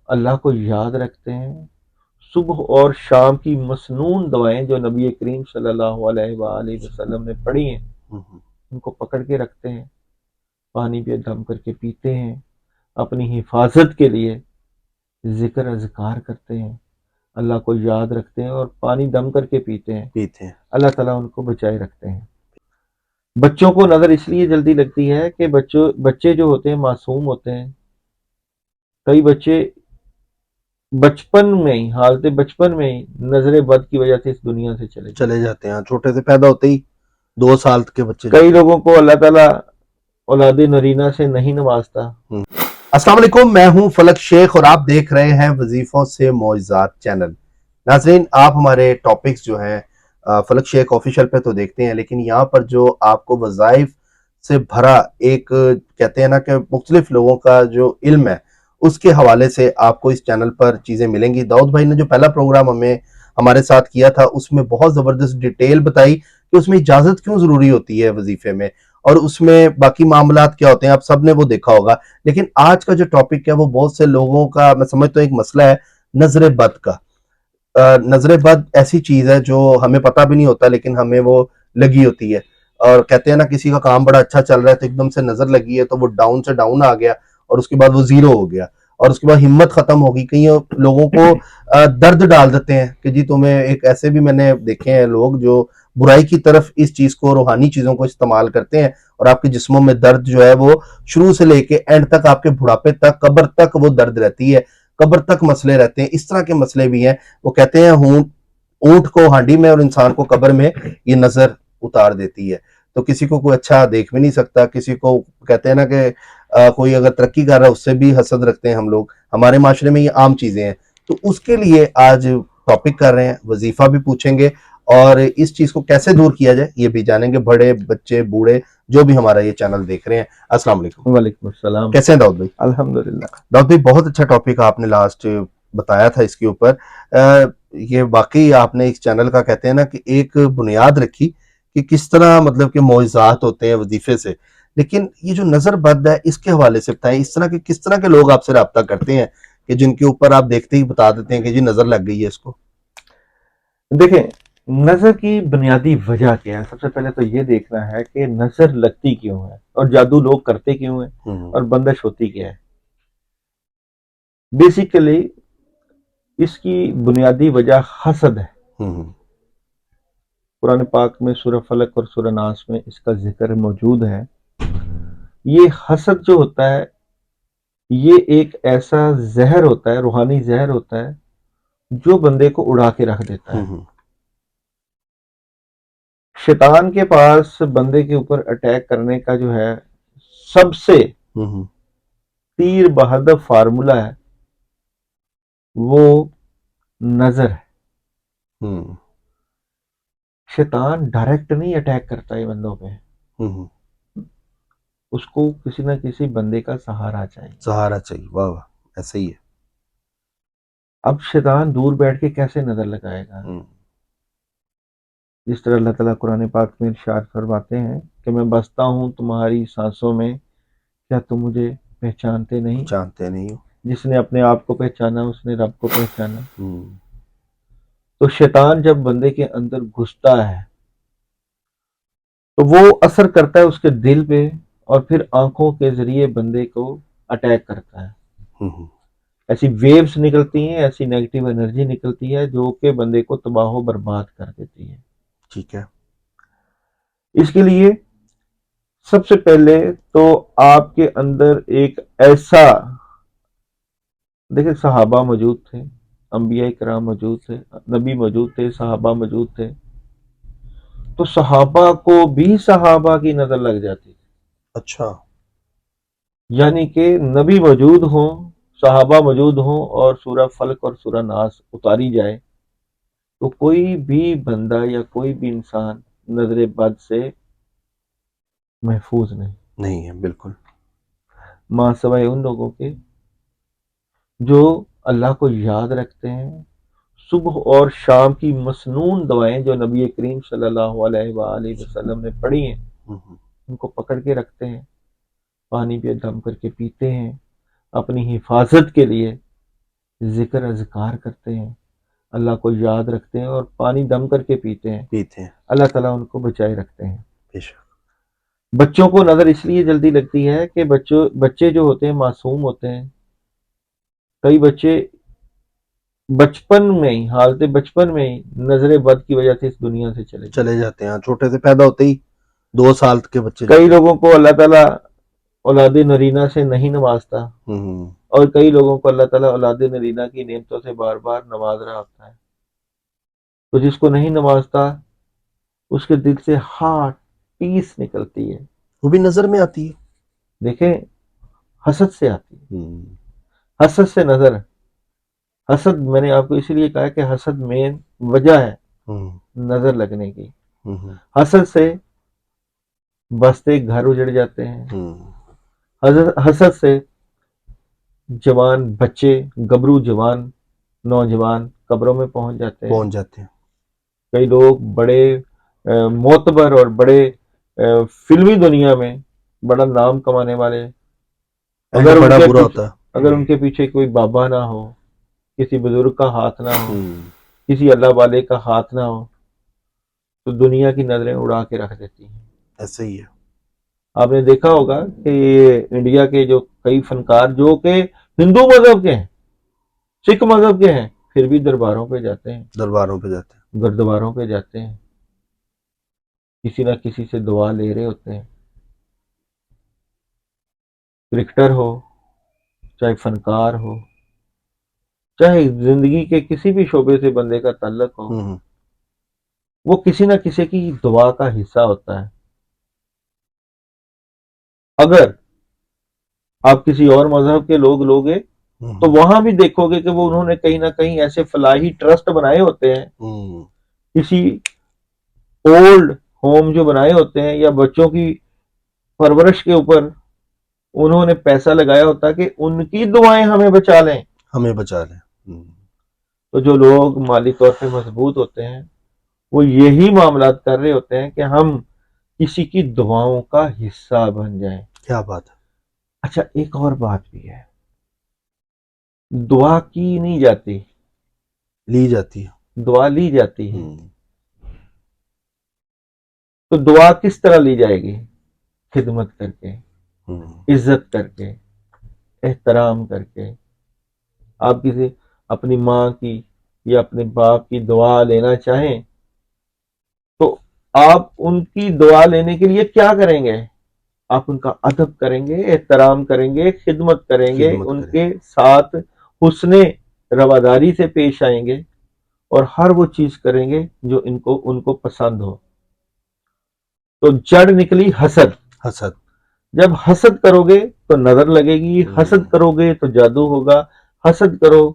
اللہ کو یاد رکھتے ہیں، صبح اور شام کی مسنون دعائیں جو نبی کریم صلی اللہ علیہ وآلہ وسلم نے پڑھی ہیں ان کو پکڑ کے رکھتے ہیں، پانی پہ دم کر کے پیتے ہیں، اپنی حفاظت کے لیے ذکر اذکار کرتے ہیں، اللہ کو یاد رکھتے ہیں اور پانی دم کر کے پیتے ہیں، اللہ تعالیٰ ان کو بچائے رکھتے ہیں۔ بچوں کو نظر اس لیے جلدی لگتی ہے کہ بچے جو ہوتے ہیں معصوم ہوتے ہیں، کئی بچے بچپن میں ہی، حالت بچپن میں ہی نظر بد کی وجہ سے اس دنیا سے چلے جاتے ہیں، چھوٹے سے پیدا ہوتے ہی 2 سال کے بچے کئی لوگوں کو اللہ تعالیٰ اولاد نرینہ سے نہیں نوازتا۔ السلام علیکم، میں ہوں فلک شیخ اور آپ دیکھ رہے ہیں وظیفوں سے معجزات چینل۔ ناظرین، آپ ہمارے ٹاپکس جو ہیں فلک شیخ آفیشیل پہ تو دیکھتے ہیں، لیکن یہاں پر جو آپ کو وظائف سے بھرا ایک کہتے ہیں نا کہ مختلف لوگوں کا جو علم ہے اس کے حوالے سے آپ کو اس چینل پر چیزیں ملیں گی۔ داؤد بھائی نے جو پہلا پروگرام ہمارے ساتھ کیا تھا اس میں بہت زبردست ڈیٹیل بتائی کہ اس میں اجازت کیوں ضروری ہوتی ہے وظیفے میں، اور اس میں باقی معاملات کیا ہوتے ہیں، آپ سب نے وہ دیکھا ہوگا۔ لیکن آج کا جو ٹاپک ہے وہ بہت سے لوگوں کا میں سمجھتا ہوں ایک مسئلہ ہے، نظر بد کا۔ نظر بد ایسی چیز ہے جو ہمیں پتہ بھی نہیں ہوتا لیکن ہمیں وہ لگی ہوتی ہے، اور کہتے ہیں نا کسی کا کام بڑا اچھا چل رہا ہے تو ایک دم سے نظر لگی ہے تو وہ ڈاؤن سے ڈاؤن آ گیا اور اس کے بعد وہ زیرو ہو گیا، اور اس کے بعد ہمت ختم ہو گئی۔ کئی لوگوں کو درد ڈال دیتے ہیں کہ جی تمہیں ایک ایسے بھی میں نے دیکھے ہیں لوگ جو برائی کی طرف اس چیز کو، روحانی چیزوں کو استعمال کرتے ہیں، اور آپ کے جسموں میں درد جو ہے وہ شروع سے لے کے اینڈ تک، آپ کے بڑھاپے تک، قبر تک وہ درد رہتی ہے، قبر تک مسئلے رہتے ہیں۔ اس طرح کے مسئلے بھی ہیں۔ وہ کہتے ہیں اونٹ کو ہانڈی میں اور انسان کو قبر میں یہ نظر اتار دیتی ہے، تو کسی کو کوئی اچھا دیکھ بھی نہیں سکتا، کسی کو کہتے ہیں نا کہ کوئی اگر ترقی کر رہا ہے اس سے بھی حسد رکھتے ہیں ہم لوگ، ہمارے معاشرے میں یہ عام چیزیں ہیں۔ تو اس کے لیے آج ٹاپک کر رہے ہیں، وظیفہ بھی پوچھیں گے اور اس چیز کو کیسے دور کیا جائے یہ بھی جانیں گے، بڑے بچے بوڑھے جو بھی ہمارا یہ چینل دیکھ رہے ہیں۔ السلام علیکم۔ وعلیکم السلام۔ کیسے ہیں داؤد بھائی؟ الحمدللہ۔ داؤد بھائی، بہت اچھا ٹاپک آپ نے لاسٹ بتایا تھا اس کے اوپر۔ یہ واقعی آپ نے اس چینل کا کہتے ہیں نا کہ ایک بنیاد رکھی کہ کس طرح مطلب کہ معجزات ہوتے ہیں وظیفے سے، لیکن یہ جو نظر بد ہے اس کے حوالے سے بتائیں، اس طرح کے کس طرح کے لوگ آپ سے رابطہ کرتے ہیں کہ جن کے اوپر آپ دیکھتے ہی بتا دیتے ہیں کہ جی نظر لگ گئی ہے اس کو؟ دیکھیں، نظر کی بنیادی وجہ کیا ہے؟ سب سے پہلے تو یہ دیکھنا ہے کہ نظر لگتی کیوں ہے اور جادو لوگ کرتے کیوں ہیں اور بندش ہوتی کیا ہے۔ بیسیکلی اس کی بنیادی وجہ حسد ہے۔ قرآن پاک میں سورہ فلق اور سورہ ناس میں اس کا ذکر موجود ہے۔ یہ حسد جو ہوتا ہے یہ ایک ایسا زہر ہوتا ہے، روحانی زہر ہوتا ہے جو بندے کو اڑا کے رکھ دیتا ہے۔ شیطان کے پاس بندے کے اوپر اٹیک کرنے کا جو ہے سب سے تیر بہدف فارمولا ہے وہ نظر ہے۔ شیطان ڈائریکٹ نہیں اٹیک کرتا ہے بندوں پہ، اس کو کسی نہ کسی بندے کا سہارا چاہیے۔ واہ واہ، ایسا ہی ہے۔ اب شیطان دور بیٹھ کے کیسے نظر لگائے گا؟ جس طرح اللہ تعالیٰ قرآن پاک میں ارشاد فرماتے ہیں کہ میں بستا ہوں تمہاری سانسوں میں، کیا تم مجھے پہچانتے نہیں؟ جس نے اپنے آپ کو پہچانا اس نے رب کو پہچانا۔ تو شیطان جب بندے کے اندر گھستا ہے تو وہ اثر کرتا ہے اس کے دل پہ اور پھر آنکھوں کے ذریعے بندے کو اٹیک کرتا ہے۔ ایسی ویوز نکلتی ہیں، ایسی نیگیٹو انرجی نکلتی ہے جو کہ بندے کو تباہ و برباد کر دیتی ہے۔ ٹھیک ہے۔ اس کے لیے سب سے پہلے تو آپ کے اندر ایک ایسا، دیکھیں صحابہ موجود تھے، انبیاء کرام موجود تھے، نبی موجود تھے، صحابہ موجود تھے، تو صحابہ کو بھی صحابہ کی نظر لگ جاتی تھی۔ اچھا، یعنی کہ نبی موجود ہوں، صحابہ موجود ہوں اور سورہ فلق اور سورہ ناس اتاری جائے تو کوئی بھی بندہ یا کوئی بھی انسان نظر بد سے محفوظ نہیں ہے، بالکل۔ ماں سوائے ان لوگوں کے جو اللہ کو یاد رکھتے ہیں، صبح اور شام کی مسنون دعائیں جو نبی کریم صلی اللہ علیہ وآلہ وسلم نے پڑھی ہیں ان کو پکڑ کے رکھتے ہیں، پانی پہ دم کر کے پیتے ہیں، اپنی حفاظت کے لیے ذکر اذکار کرتے ہیں، اللہ کو یاد رکھتے ہیں اور پانی دم کر کے پیتے ہیں، اللہ تعالیٰ ان کو بچائے رکھتے ہیں۔ بے شک۔ بچوں کو نظر اس لیے جلدی لگتی ہے کہ بچے جو ہوتے ہیں معصوم ہوتے ہیں، کئی بچے بچپن میں ہی، حالت بچپن میں ہی نظر بد کی وجہ سے اس دنیا سے چلے جاتے ہیں، چھوٹے سے پیدا ہوتے ہی 2 سال کے بچے کئی لوگوں کو اللہ تعالیٰ اولاد نرینہ سے نہیں نوازتا، ہوں اور کئی لوگوں کو اللہ تعالیٰ اولاد نرینہ کی نعمتوں سے بار بار نواز رہا ہوتا ہے۔ تو جس کو نہیں نوازتا اس کے دل سے ہارٹ پیس نکلتی ہے، وہ بھی نظر میں آتی ہے۔ دیکھیں حسد سے آتی ہے، حسد سے نظر، حسد میں نے آپ کو اسی لیے کہا کہ حسد مین وجہ ہے نظر لگنے کی۔ حسد سے بستے گھر اجڑ جاتے ہیں، حسد سے جوان بچے، گبرو جوان نوجوان قبروں میں پہنچ جاتے ہیں۔ کئی لوگ بڑے معتبر اور بڑے فلمی دنیا میں بڑا نام کمانے والے، اگر ان کے پیچھے کوئی بابا نہ ہو، کسی بزرگ کا ہاتھ نہ ہو، کسی اللہ والے کا ہاتھ نہ ہو، تو دنیا کی نظریں اڑا کے رکھ دیتی ہیں۔ ایسے ہی ہے۔ آپ نے دیکھا ہوگا کہ یہ انڈیا کے جو کئی فنکار جو کہ ہندو مذہب کے ہیں، سکھ مذہب کے ہیں، پھر بھی درباروں پہ جاتے ہیں، گردواروں پہ جاتے ہیں، کسی نہ کسی سے دعا لے رہے ہوتے ہیں۔ کرکٹر ہو، چاہے فنکار ہو، چاہے زندگی کے کسی بھی شعبے سے بندے کا تعلق ہو، وہ کسی نہ کسی کی دعا کا حصہ ہوتا ہے۔ اگر آپ کسی اور مذہب کے لوگ لوگے تو وہاں بھی دیکھو گے کہ وہ انہوں نے کہیں نہ کہیں ایسے فلاحی ٹرسٹ بنائے ہوتے ہیں، کسی اولڈ ہوم جو بنائے ہوتے ہیں، یا بچوں کی پرورش کے اوپر انہوں نے پیسہ لگایا ہوتا ہے کہ ان کی دعائیں ہمیں بچا لیں۔ تو جو لوگ مالی طور پہ مضبوط ہوتے ہیں وہ یہی معاملات کر رہے ہوتے ہیں کہ ہم کسی کی دعاؤں کا حصہ بن جائیں۔ کیا بات ہے۔ اچھا ایک اور بات بھی ہے، دعا کی نہیں جاتی، لی جاتی ہے، دعا لی جاتی ہے۔ تو دعا کس طرح لی جائے گی؟ خدمت کر کے، عزت کر کے، احترام کر کے۔ آپ کسی اپنی ماں کی یا اپنے باپ کی دعا لینا چاہیں تو آپ ان کی دعا لینے کے لیے کیا کریں گے؟ آپ ان کا ادب کریں گے، احترام کریں گے، خدمت کریں گے، ان کے ساتھ حسن رواداری سے پیش آئیں گے، اور ہر وہ چیز کریں گے جو ان کو پسند ہو۔ تو جڑ نکلی حسد۔ جب حسد کرو گے تو نظر لگے گی، حسد کرو گے تو جادو ہوگا، حسد کرو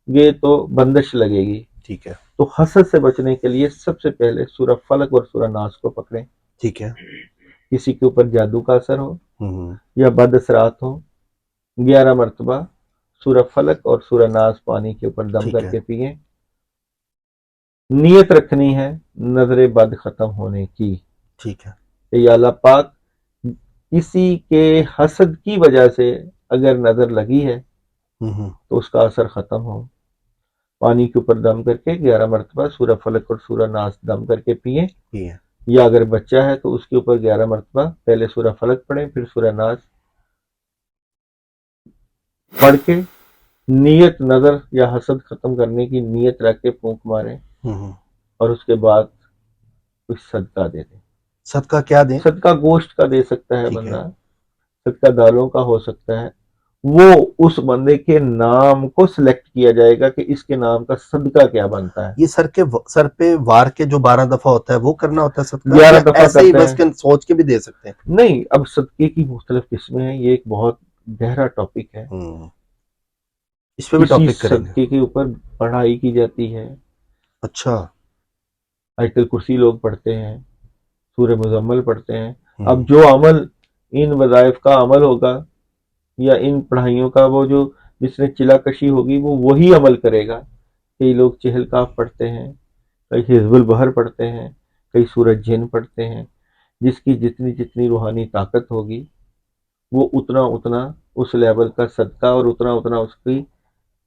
گے تو بندش لگے گی۔ ٹھیک ہے۔ تو حسد سے بچنے کے لیے سب سے پہلے سورہ فلق اور سورہ ناس کو پکڑیں۔ ٹھیک ہے۔ کسی کے اوپر جادو کا اثر ہو یا بد اثرات ہو، 11 مرتبہ سورہ فلق اور سورہ ناس پانی کے اوپر دم کر کے پئیں۔ نیت رکھنی ہے نظر بد ختم ہونے کی۔ ٹھیک ہے۔ کہ یا اللہ پاک کسی کے حسد کی وجہ سے اگر نظر لگی ہے تو اس کا اثر ختم ہو۔ پانی کے اوپر دم کر کے 11 مرتبہ سورہ فلق اور سورہ ناس دم کر کے پئیں، یا اگر بچہ ہے تو اس کے اوپر 11 مرتبہ پہلے سورہ فلق پڑھیں، پھر سورہ ناس پڑھ کے نیت نظر یا حسد ختم کرنے کی نیت رکھ کے پھونک ماریں، اور اس کے بعد کچھ صدقہ دے دیں۔ صدقہ کیا دیں؟ صدقہ گوشت کا دے سکتا ہے بندہ، صدقہ دالوں کا ہو سکتا ہے۔ وہ اس بندے کے نام کو سلیکٹ کیا جائے گا کہ اس کے نام کا صدقہ کیا بنتا ہے۔ یہ سر پہ وار کے جو 12 دفعہ ہوتا ہے وہ کرنا ہوتا ہے صدقہ؟ 11 دفعہ ایسے ہی کرتے بس ہیں، سوچ کے بھی دے سکتے ہیں؟ نہیں، اب صدقے کی مختلف قسمیں ہیں، یہ ایک بہت گہرا ٹاپک ہے، اس پہ بھی اسی ٹاپک کریں گے۔ صدقے کے اوپر پڑھائی کی جاتی ہے۔ اچھا۔ آیت الکرسی لوگ پڑھتے ہیں، سورہ مزمل پڑھتے ہیں۔ اب جو عمل ان وظائف کا عمل ہوگا یا ان پڑھائیوں کا، وہ جو جس نے چلا کشی ہوگی وہ وہی عمل کرے گا۔ کئی لوگ چہل کاف پڑھتے ہیں، کئی حزب البحر پڑھتے ہیں، کئی سورہ جن پڑھتے ہیں۔ جس کی جتنی روحانی طاقت ہوگی وہ اتنا اس لیول کا صدقہ اور اتنا اس کی